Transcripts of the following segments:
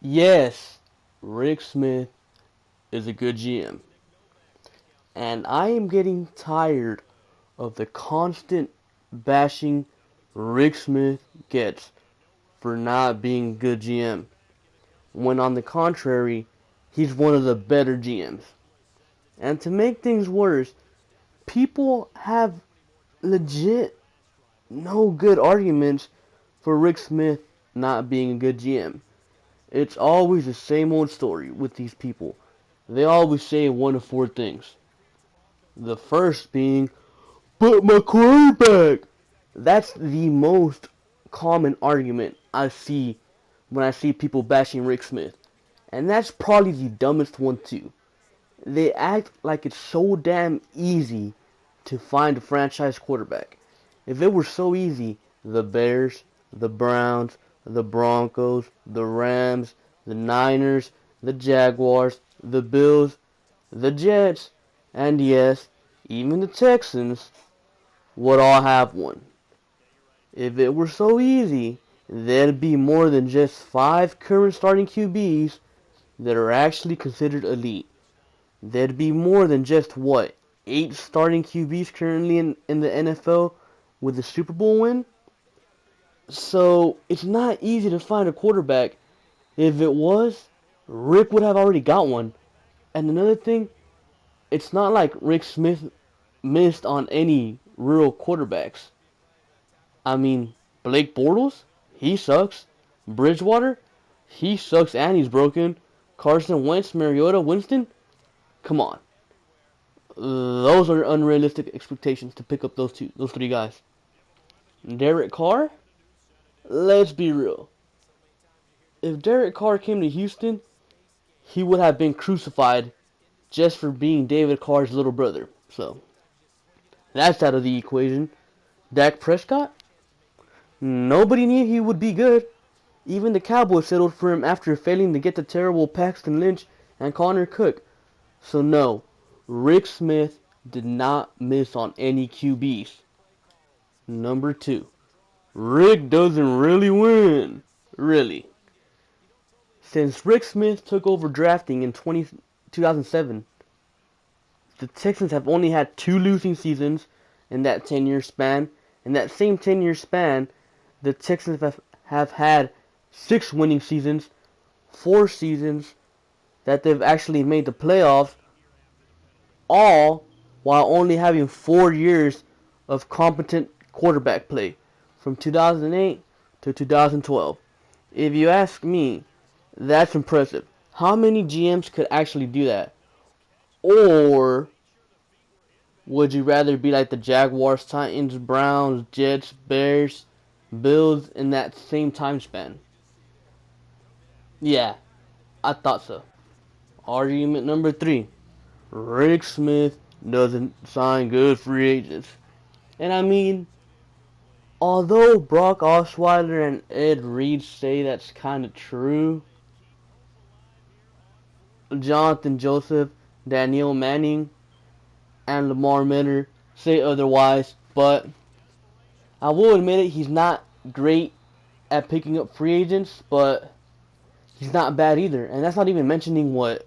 Yes, Rick Smith is a good GM. And I am getting tired of the constant bashing Rick Smith gets for not being a good GM. When on the contrary, he's one of the better GMs. And to make things worse, people have legit no good arguments for Rick Smith not being a good GM. It's always the same old story with these people. They always say one of four things. The first being, but my quarterback! That's the most common argument I see when I see people bashing Rick Smith. And that's probably the dumbest one too. They act like it's so damn easy to find a franchise quarterback. If it were so easy, the Bears, the Browns, the Broncos, the Rams, the Niners, the Jaguars, the Bills, the Jets, and yes, even the Texans would all have one. If it were so easy, there'd be more than just 5 current starting QBs that are actually considered elite. There'd be more than just, what, 8 starting QBs currently in the NFL with a Super Bowl win? So it's not easy to find a quarterback. If it was, Rick would have already got one. And another thing, it's not like Rick Smith missed on any real quarterbacks. I mean, Blake Bortles, he sucks. Bridgewater, he sucks and he's broken. Carson Wentz, Mariota, Winston, come on. Those are unrealistic expectations to pick up those three guys. Derek Carr, let's be real. If Derek Carr came to Houston, he would have been crucified just for being David Carr's little brother. So, that's out of the equation. Dak Prescott, nobody knew he would be good. Even the Cowboys settled for him after failing to get the terrible Paxton Lynch and Connor Cook. So no, Rick Smith did not miss on any QBs. Number 2, Rick doesn't really win. Really. Since Rick Smith took over drafting in 2007, the Texans have only had 2 losing seasons in that 10-year span. In that same 10-year span, the Texans have had 6 winning seasons, 4 seasons that they've actually made the playoffs, all while only having 4 years of competent quarterback play from 2008 to 2012. If you ask me, that's impressive. How many GMs could actually do that? Or would you rather be like the Jaguars, Titans, Browns, Jets, Bears, Bills in that same time span? Yeah, I thought so. Argument number 3. Rick Smith doesn't sign good free agents. And I mean, although Brock Osweiler and Ed Reed say that's kind of true, Jonathan Joseph, Danielle Manning, and Lamar Miller say otherwise, but I will admit it, he's not great at picking up free agents, but he's not bad either. And that's not even mentioning what,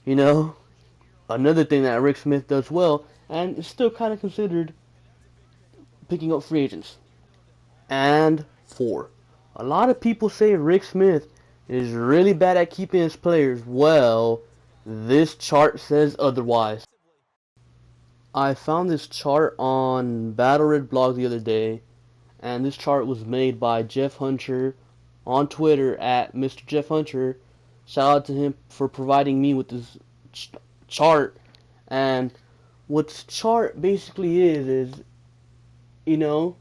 you know, another thing that Rick Smith does well, and is still kind of considered picking up free agents. And 4. A lot of people say Rick Smith is really bad at keeping his players. Well, this chart says otherwise. I found this chart on Battle Red Blog the other day, and this chart was made by Jeff Hunter on Twitter at Mr. Jeff Hunter. Shout out to him for providing me with this chart. And what this chart basically is, you know,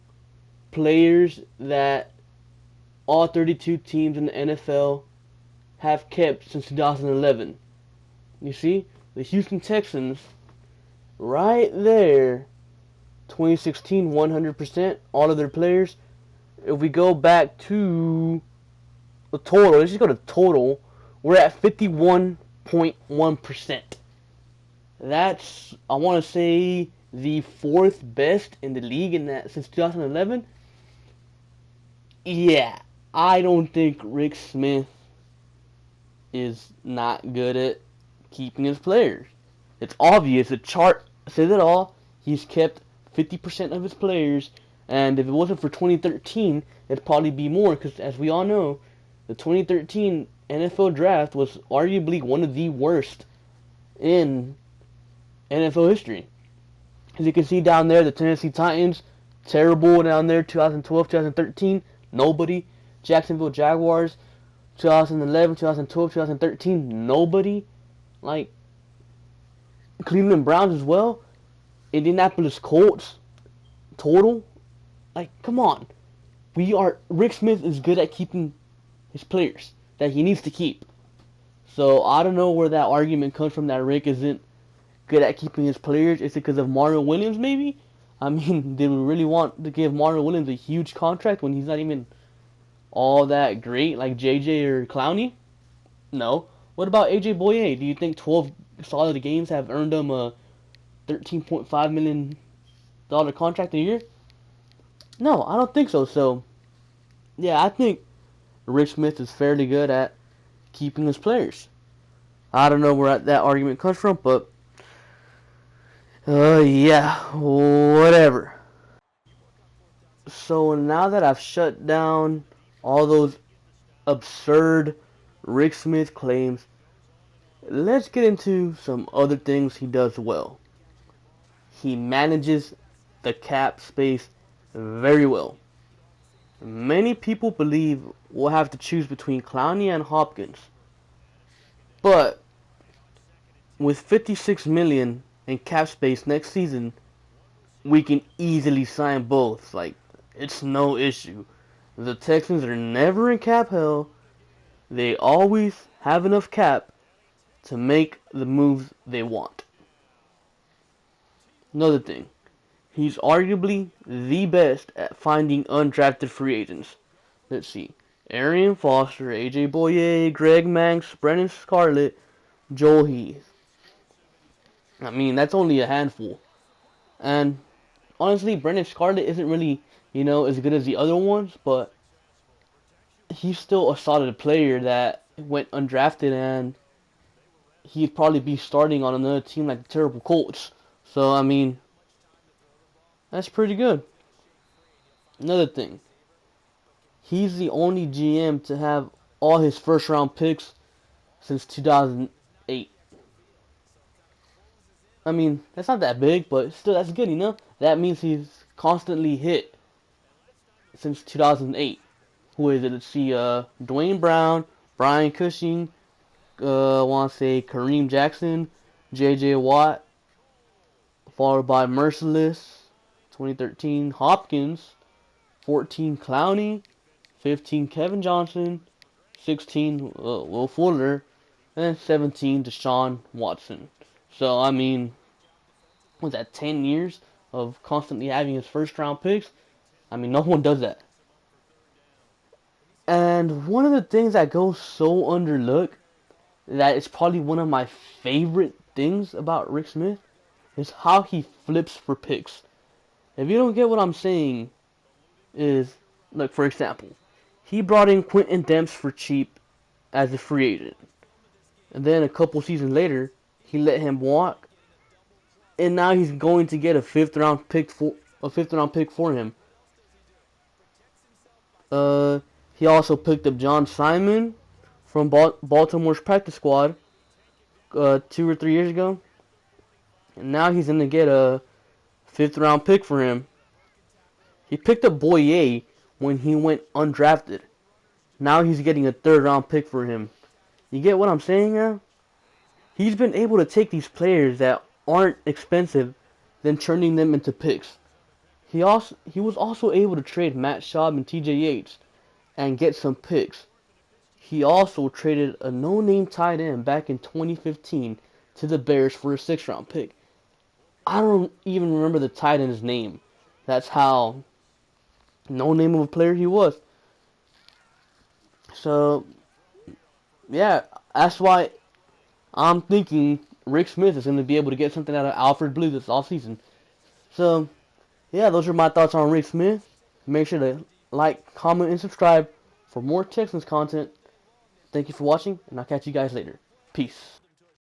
players that all 32 teams in the NFL have kept since 2011. You see, the Houston Texans, right there, 2016, 100%, all of their players. If we go back to the total, let's just go to total, we're at 51.1%. That's, I want to say, the 4th best in the league in that since 2011. Yeah, I don't think Rick Smith is not good at keeping his players. It's obvious. The chart says it all. He's kept 50% of his players, and if it wasn't for 2013, it'd probably be more because, as we all know, the 2013 NFL draft was arguably one of the worst in NFL history. As you can see down there, the Tennessee Titans, terrible down there, 2012, 2013, nobody. Jacksonville Jaguars, 2011, 2012, 2013, nobody. Like, Cleveland Browns as well. Indianapolis Colts, total. Like, come on. Rick Smith is good at keeping his players that he needs to keep. So, I don't know where that argument comes from that Rick isn't good at keeping his players. Is it because of Mario Williams, maybe? I mean, did we really want to give Mario Williams a huge contract when he's not even all that great, like JJ or Clowney? No. What about AJ Boye? Do you think 12 solid games have earned him a $13.5 million contract a year? No, I don't think so. So, yeah, I think Rick Smith is fairly good at keeping his players. I don't know where that argument comes from, but yeah, whatever. So now that I've shut down all those absurd Rick Smith claims, let's get into some other things he does well. He manages the cap space very well. Many people believe we'll have to choose between Clowney and Hopkins. But with 56 million in cap space next season, we can easily sign both. Like, it's no issue. The Texans are never in cap hell. They always have enough cap to make the moves they want. Another thing, he's arguably the best at finding undrafted free agents. Let's see. Arian Foster, AJ Boye, Greg Manx, Brennan Scarlett, Joel Heath. I mean, that's only a handful. And honestly, Brennan Scarlett isn't really, as good as the other ones, but he's still a solid player that went undrafted, and he'd probably be starting on another team like the terrible Colts. So, I mean, that's pretty good. Another thing, he's the only GM to have all his first round picks since 2008. I mean, that's not that big, but still that's good, That means he's constantly hit since 2008. Who is it? Let's see, Dwayne Brown, Brian Cushing, I want to say Kareem Jackson, J.J. Watt, followed by Merciless, 2013, Hopkins, 14, Clowney, 15, Kevin Johnson, 16, Will Fuller, and 17, Deshaun Watson. So, I mean, was that 10 years of constantly having his first round picks? I mean, no one does that. And one of the things that goes so underlooked, that is probably one of my favorite things about Rick Smith, is how he flips for picks. If you don't get what I'm saying, is, look, for example, he brought in Quentin Demps for cheap as a free agent. And then a couple seasons later, he let him walk, and now he's going to get a fifth round pick for him. He also picked up John Simon from Baltimore's practice squad 2 or 3 years ago, and now he's going to get a fifth round pick for him. He picked up Boye when he went undrafted. Now he's getting a third round pick for him. You get what I'm saying now? He's been able to take these players that aren't expensive, then turning them into picks. He was also able to trade Matt Schaub and TJ Yates and get some picks. He also traded a no-name tight end back in 2015 to the Bears for a 6th round pick. I don't even remember the tight end's name. That's how no name of a player he was. So, yeah, that's why I'm thinking Rick Smith is going to be able to get something out of Alfred Blue this offseason. So, yeah, those are my thoughts on Rick Smith. Make sure to like, comment, and subscribe for more Texans content. Thank you for watching, and I'll catch you guys later. Peace.